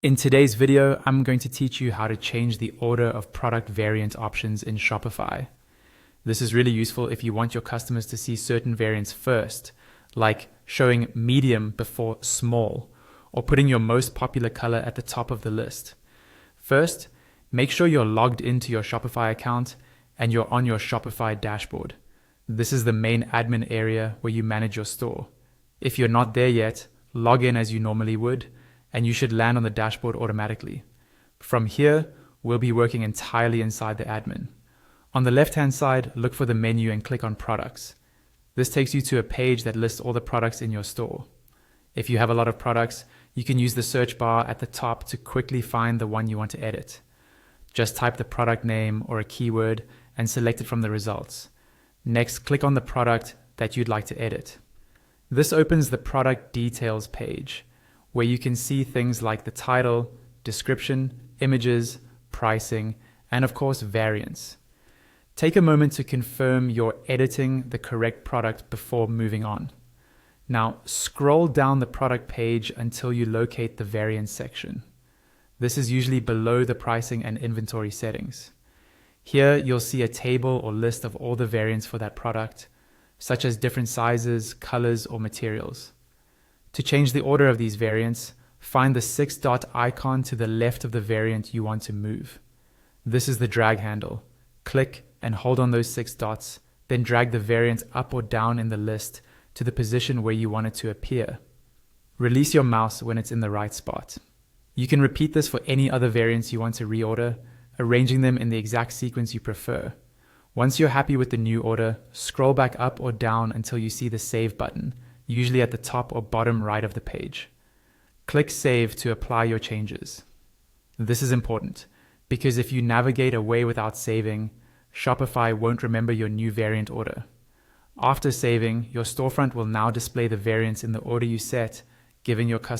In today's video, I'm going to teach you how to change the order of product variant options in Shopify. This is really useful if you want your customers to see certain variants first, like showing medium before small, or putting your most popular color at the top of the list. First, make sure you're logged into your Shopify account and you're on your Shopify dashboard. This is the main admin area where you manage your store. If you're not there yet, log in as you normally would, and you should land on the dashboard automatically. From here, we'll be working entirely inside the admin. On the left-hand side, look for the menu and click on Products. This takes you to a page that lists all the products in your store. If you have a lot of products, you can use the search bar at the top to quickly find the one you want to edit. Just type the product name or a keyword and select it from the results. Next, click on the product that you'd like to edit. This opens the product details page, where you can see things like the title, description, images, pricing, and of course variants. Take a moment to confirm you're editing the correct product before moving on. Now scroll down the product page until you locate the variants section. This is usually below the pricing and inventory settings. Here you'll see a table or list of all the variants for that product, such as different sizes, colors, or materials. To change the order of these variants, find the 6-dot icon to the left of the variant you want to move. This is the drag handle. Click and hold on those 6 dots, then drag the variant up or down in the list to the position where you want it to appear. Release your mouse when it's in the right spot. You can repeat this for any other variants you want to reorder, arranging them in the exact sequence you prefer. Once you're happy with the new order, scroll back up or down until you see the Save button, usually at the top or bottom right of the page. Click Save to apply your changes. This is important, because if you navigate away without saving, Shopify won't remember your new variant order. After saving, your storefront will now display the variants in the order you set, giving your customers